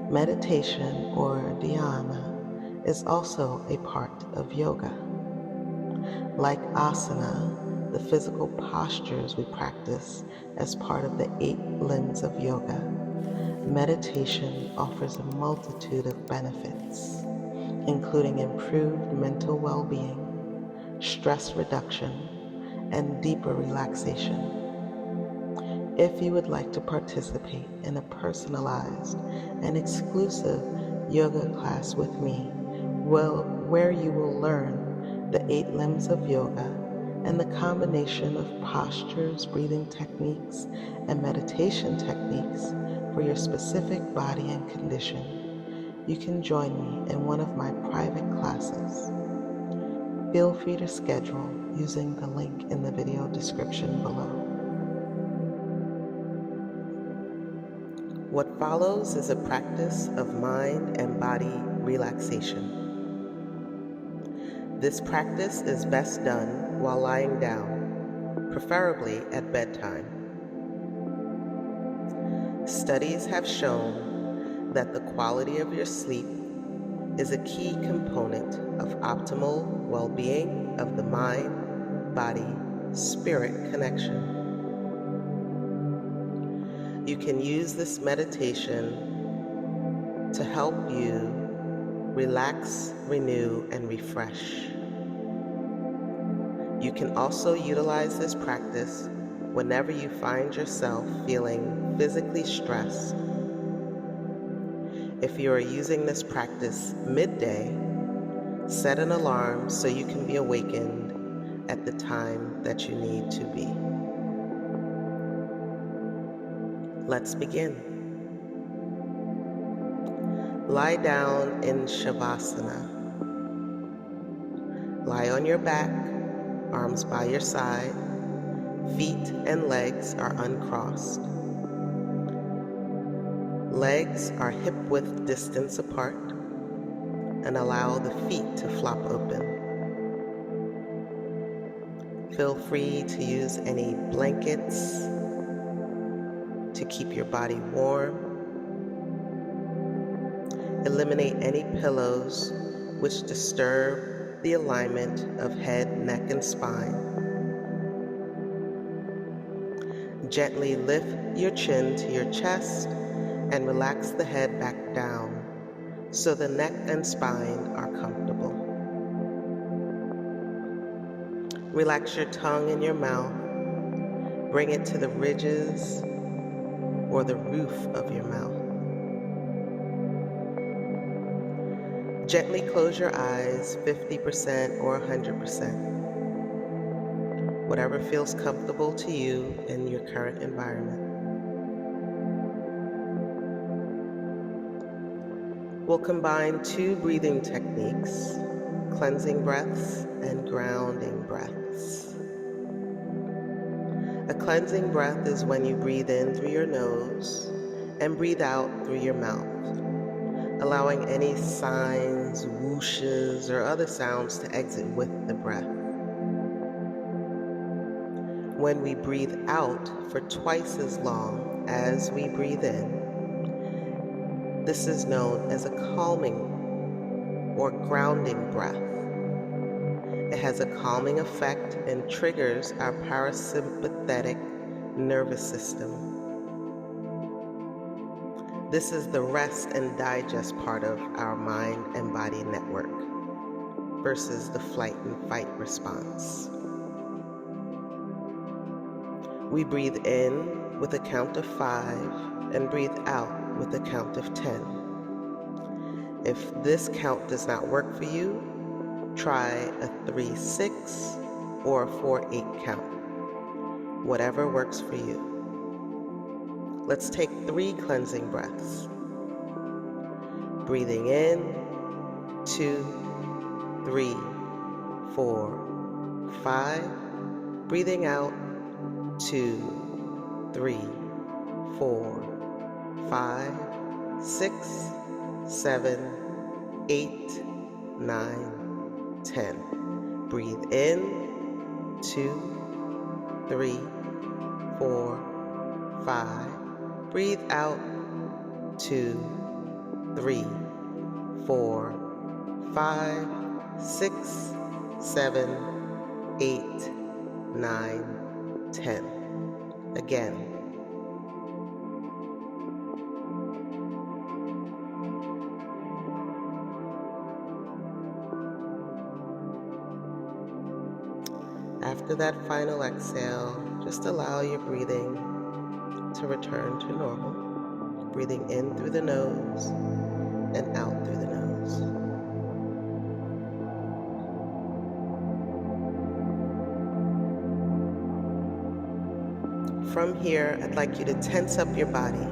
Meditation, or dhyana, is also a part of yoga. Like asana, the physical postures we practice as part of the 8 limbs of yoga, meditation offers a multitude of benefits, including improved mental well-being, stress reduction, and deeper relaxation. If you would like to participate in a personalized and exclusive yoga class with me, where you will learn the 8 limbs of yoga and the combination of postures, breathing techniques, and meditation techniques for your specific body and condition, you can join me in one of my private classes. Feel free to schedule using the link in the video description below. What follows is a practice of mind and body relaxation. This practice is best done while lying down, preferably at bedtime. Studies have shown that the quality of your sleep is a key component of optimal well-being of the mind-body-spirit connection. You can use this meditation to help you relax, renew, and refresh. You can also utilize this practice whenever you find yourself feeling physically stressed. If you are using this practice midday, set an alarm so you can be awakened at the time that you need to be. Let's begin. Lie down in Shavasana. Lie on your back, arms by your side, feet and legs are uncrossed. Legs are hip-width distance apart, and allow the feet to flop open. Feel free to use any blankets to keep your body warm. Eliminate any pillows which disturb the alignment of head, neck, and spine. Gently lift your chin to your chest and relax the head back down so the neck and spine are comfortable. Relax your tongue in your mouth. Bring it to the ridges or the roof of your mouth. Gently close your eyes 50% or 100%. Whatever feels comfortable to you in your current environment. We'll combine 2 breathing techniques, cleansing breaths and grounding breaths. A cleansing breath is when you breathe in through your nose and breathe out through your mouth, allowing any signs, whooshes, or other sounds to exit with the breath. When we breathe out for twice as long as we breathe in, this is known as a calming or grounding breath. It has a calming effect and triggers our parasympathetic nervous system. This is the rest and digest part of our mind and body network versus the flight and fight response. We breathe in with a count of 5 and breathe out with a count of 10. If this count does not work for you, try a 3-6 or a 4-8 count, whatever works for you. Let's take 3 cleansing breaths. Breathing in, 2, 3, 4, 5. Breathing out, 2, 3, 4, 5, 6, 7, 8, 9, 10. Breathe in, 2, 3, 4, 5. Breathe out, 2, 3, 4, 5, 6, 7, 8, 9, 10. Again. After that final exhale, just allow your breathing to return to normal. Breathing in through the nose and out through the nose. From here, I'd like you to tense up your body.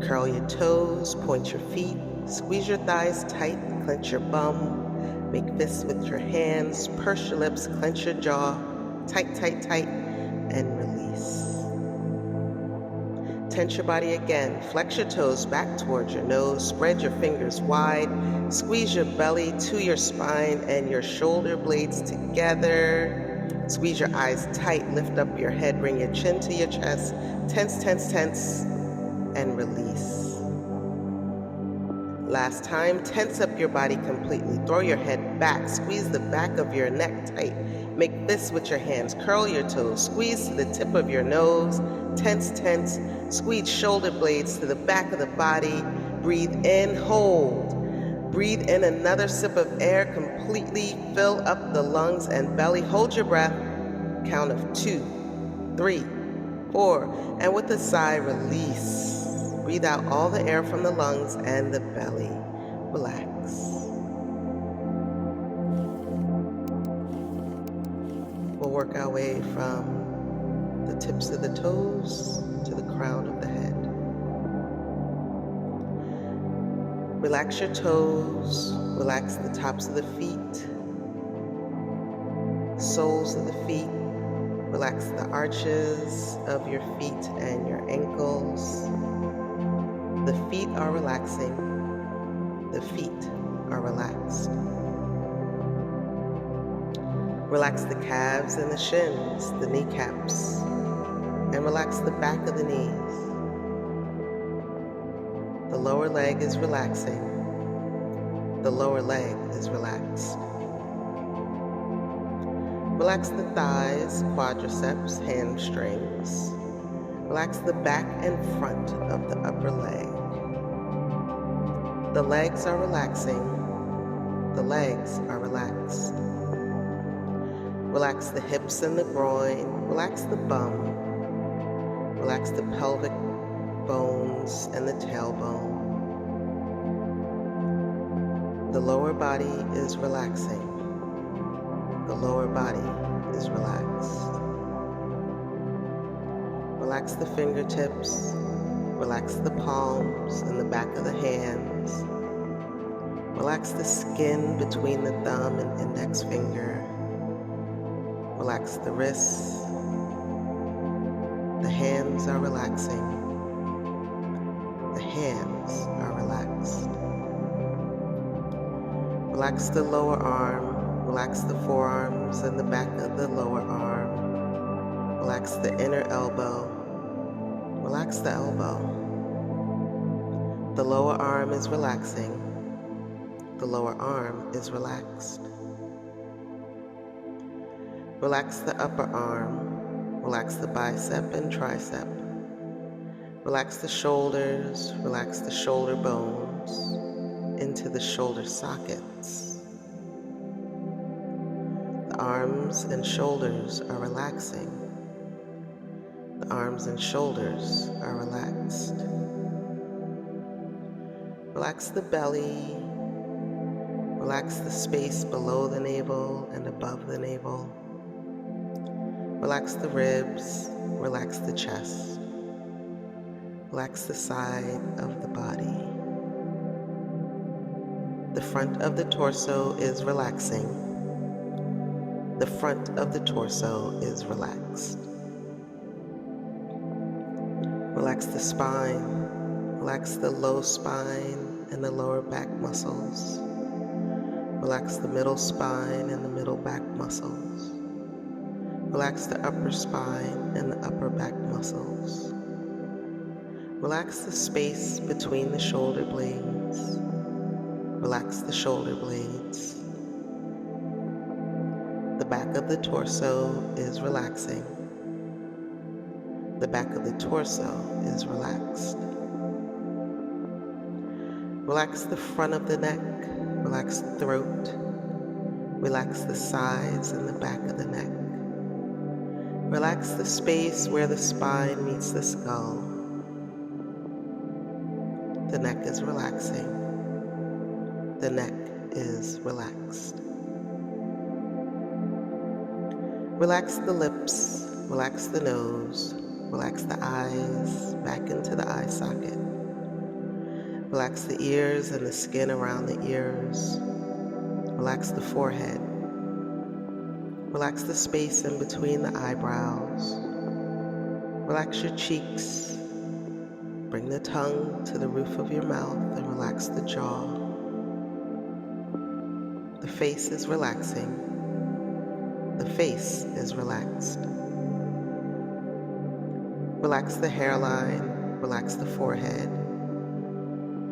Curl your toes, point your feet, squeeze your thighs tight, clench your bum, make fists with your hands, purse your lips, clench your jaw, tight, tight, tight, and release. Tense your body again, flex your toes back towards your nose, spread your fingers wide, squeeze your belly to your spine and your shoulder blades together. Squeeze your eyes tight, lift up your head, bring your chin to your chest, tense, tense, tense, and release. Last time, tense up your body completely. Throw your head back, squeeze the back of your neck tight. Make fists with your hands, curl your toes, squeeze to the tip of your nose, tense, tense, squeeze shoulder blades to the back of the body. Breathe in, hold. Breathe in another sip of air, completely fill up the lungs and belly. Hold your breath, count of 2, 3, 4, and with a sigh, release. Breathe out all the air from the lungs and the belly. Relax. We'll work our way from the tips of the toes to the crown of the head. Relax your toes, relax the tops of the feet, soles of the feet, relax the arches of your feet and your ankles. The feet are relaxing, the feet are relaxed. Relax the calves and the shins, the kneecaps, and relax the back of the knees. The lower leg is relaxing. The lower leg is relaxed. Relax the thighs, quadriceps, hamstrings. Relax the back and front of the upper leg. The legs are relaxing. The legs are relaxed. Relax the hips and the groin. Relax the bum. Relax the pelvic bones and the tailbone. The lower body is relaxing. The lower body is relaxed. Relax the fingertips. Relax the palms and the back of the hands. Relax the skin between the thumb and index finger. Relax the wrists. The hands are relaxing. The hands are relaxed. Relax the lower arm. Relax the forearms and the back of the lower arm. Relax the inner elbow. Relax the elbow. The lower arm is relaxing. The lower arm is relaxed. Relax the upper arm. Relax the bicep and tricep. Relax the shoulders. Relax the shoulder bones into the shoulder sockets. The arms and shoulders are relaxing. The arms and shoulders are relaxed. Relax the belly. Relax the space below the navel and above the navel. Relax the ribs. Relax the chest. Relax the side of the body. The front of the torso is relaxing. The front of the torso is relaxed. Relax the spine. Relax the low spine and the lower back muscles. Relax the middle spine and the middle back muscles. Relax the upper spine and the upper back muscles. Relax the space between the shoulder blades. Relax the shoulder blades. The back of the torso is relaxing. The back of the torso is relaxed. Relax the front of the neck. Relax the throat. Relax the sides and the back of the neck. Relax the space where the spine meets the skull. The neck is relaxing. The neck is relaxed. Relax the lips. Relax the nose. Relax the eyes back into the eye socket. Relax the ears and the skin around the ears. Relax the forehead. Relax the space in between the eyebrows. Relax your cheeks. Bring the tongue to the roof of your mouth and relax the jaw. The face is relaxing. The face is relaxed. Relax the hairline. Relax the forehead.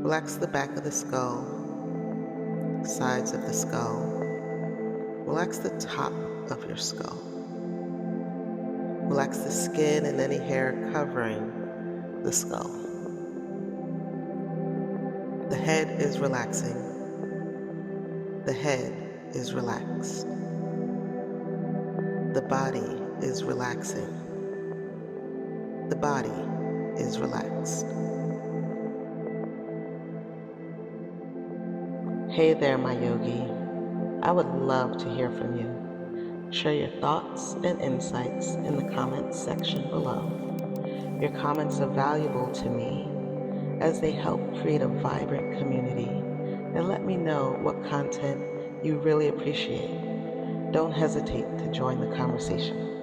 Relax the back of the skull, sides of the skull. Relax the top of your skull. Relax the skin and any hair covering the skull. The head is relaxing. The head is relaxed. The body is relaxing. The body is relaxed. Hey there, my yogi. I would love to hear from you. Share your thoughts and insights in the comments section below. Your comments are valuable to me as they help create a vibrant community and let me know what content you really appreciate. Don't hesitate to join the conversation.